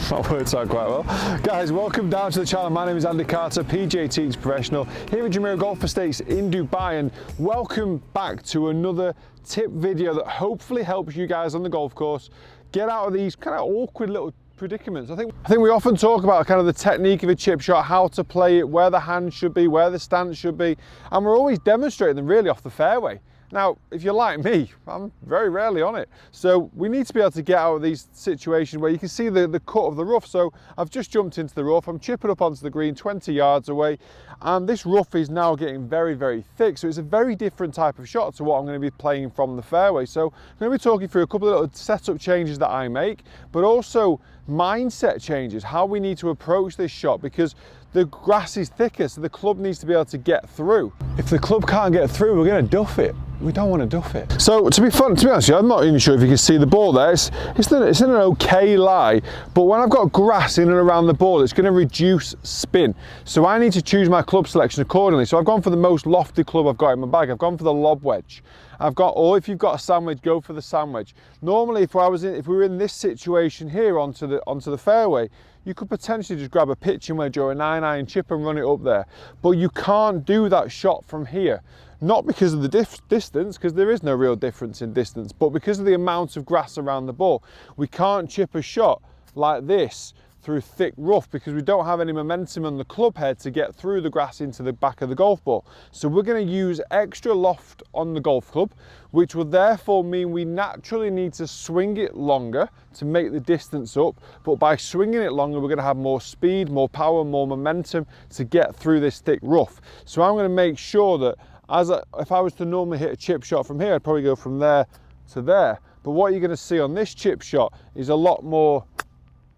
That worked out quite well. Guys, welcome down to the channel. My name is Andy Carter, PGA Teams professional here at Jumeirah Golf Estates in Dubai, and welcome back to another tip video that hopefully helps you guys on the golf course get out of these kind of awkward little predicaments. I think we often talk about kind of the technique of a chip shot, how to play it, where the hand should be, where the stance should be, and we're always demonstrating them really off the fairway. Now, if you're like me, I'm very rarely on it. So we need to be able to get out of these situations where you can see the cut of the rough. So I've just jumped into the rough, I'm chipping up onto the green 20 yards away, and this rough is now getting very, very thick. So it's a very different type of shot to what I'm going to be playing from the fairway. So I'm going to be talking through a couple of little setup changes that I make, but also mindset changes, how we need to approach this shot, because the grass is thicker, so the club needs to be able to get through. If the club can't get through, we're going to duff it. We don't want to duff it. So to be honest with you, I'm not even sure if you can see the ball there. It's in an okay lie, but when I've got grass in and around the ball, it's going to reduce spin. So I need to choose my club selection accordingly. So I've gone for the most lofty club I've got in my bag. I've gone for the lob wedge. Or if you've got a sand wedge, go for the sand wedge. Normally, if we were in this situation here onto the fairway, you could potentially just grab a pitching wedge or a 9-iron chip and run it up there. But you can't do that shot from here. Not because of the distance, because there is no real difference in distance, but because of the amount of grass around the ball. We can't chip a shot like this through thick rough because we don't have any momentum on the club head to get through the grass into the back of the golf ball. So we're going to use extra loft on the golf club, which will therefore mean we naturally need to swing it longer to make the distance up. But by swinging it longer, we're going to have more speed, more power, more momentum to get through this thick rough. So I'm going to make sure that if I was to normally hit a chip shot from here, I'd probably go from there to there. But what you're going to see on this chip shot is a lot more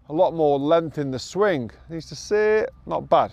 length in the swing. Needs to see it, not bad.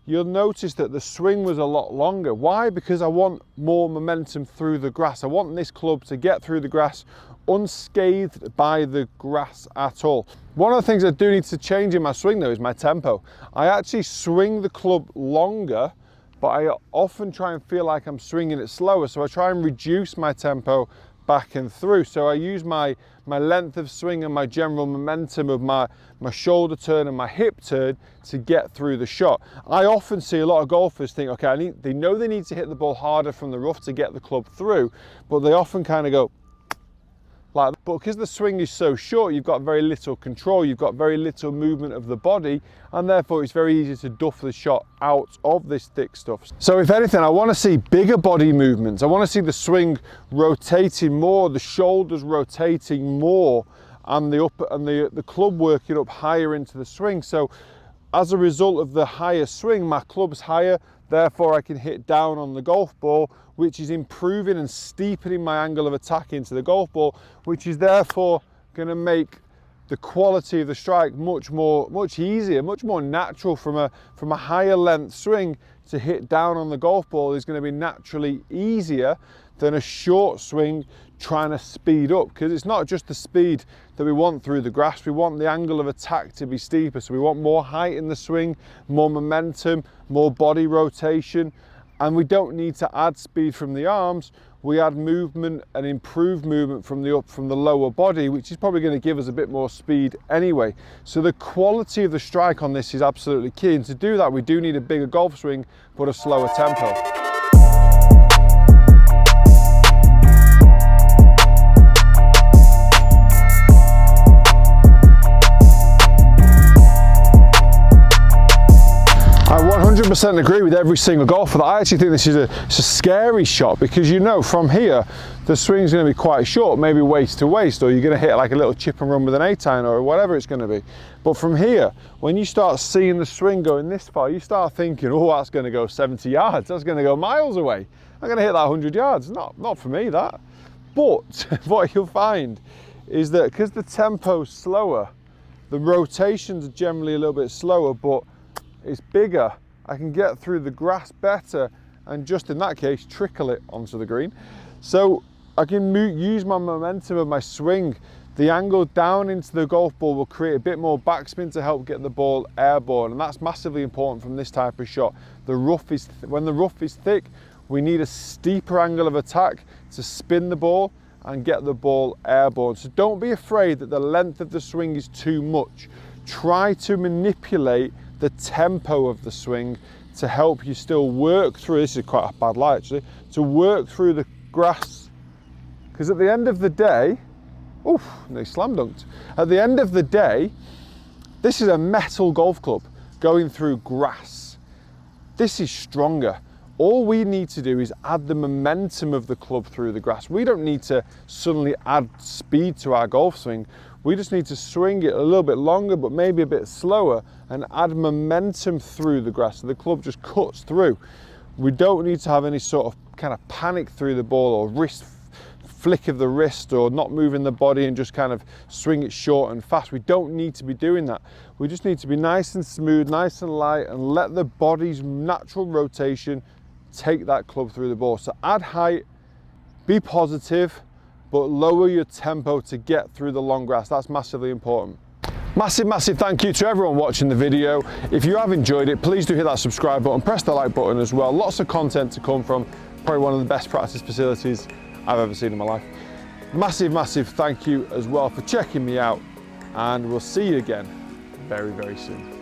You'll notice that the swing was a lot longer. Why? Because I want more momentum through the grass. I want this club to get through the grass unscathed by the grass at all. One of the things I do need to change in my swing though is my tempo. I actually swing the club longer, but I often try and feel like I'm swinging it slower. So I try and reduce my tempo back and through. So I use my length of swing and my general momentum of my shoulder turn and my hip turn to get through the shot. I often see a lot of golfers think, okay, they know they need to hit the ball harder from the rough to get the club through, but they often kind of go like that. But because the swing is so short, you've got very little control, you've got very little movement of the body, and therefore it's very easy to duff the shot out of this thick stuff. So if anything, I want to see bigger body movements. I want to see the swing rotating more, the shoulders rotating more, and the club working up higher into the swing. So as a result of the higher swing, my club's higher, therefore I can hit down on the golf ball, which is improving and steepening my angle of attack into the golf ball, which is therefore going to make the quality of the strike much easier, much more natural. From a higher length swing to hit down on the golf ball is going to be naturally easier than a short swing trying to speed up, because it's not just the speed that we want through the grass, we want the angle of attack to be steeper. So we want more height in the swing, more momentum, more body rotation, and we don't need to add speed from the arms. We add movement and improved movement from the lower body, which is probably going to give us a bit more speed anyway. So the quality of the strike on this is absolutely key, and to do that we do need a bigger golf swing but a slower tempo. I 100% agree with every single golfer that I actually think this is a scary shot, because you know from here the swing's going to be quite short, maybe waist to waist, or you're going to hit like a little chip and run with an 8-iron or whatever it's going to be. But from here, when you start seeing the swing going this far, you start thinking, oh, that's going to go 70 yards, that's going to go miles away, I'm going to hit that 100 yards. Not for me, that. But what you'll find is that because the tempo's slower, the rotations are generally a little bit slower, but it's bigger, I can get through the grass better, and just in that case trickle it onto the green. So I can use my momentum of my swing. The angle down into the golf ball will create a bit more backspin to help get the ball airborne, and that's massively important from this type of shot. When the rough is thick, we need a steeper angle of attack to spin the ball and get the ball airborne. So don't be afraid that the length of the swing is too much. try to manipulate the tempo of the swing to help you still work through, this is quite a bad light actually, to work through the grass. Because at the end of the day, oof, they slam dunked. At the end of the day, this is a metal golf club going through grass. This is stronger. All we need to do is add the momentum of the club through the grass. We don't need to suddenly add speed to our golf swing. We just need to swing it a little bit longer, but maybe a bit slower, and add momentum through the grass so the club just cuts through. We don't need to have any sort of kind of panic through the ball, or wrist flick of the wrist, or not moving the body and just kind of swing it short and fast. We don't need to be doing that. We just need to be nice and smooth, nice and light, and let the body's natural rotation take that club through the ball. So add height, be positive, but lower your tempo to get through the long grass. That's massively important. Massive thank you to everyone watching the video. If you have enjoyed it, please do hit that subscribe button, press the like button as well. Lots of content to come from probably one of the best practice facilities I've ever seen in my life. Massive thank you as well for checking me out, and we'll see you again very soon.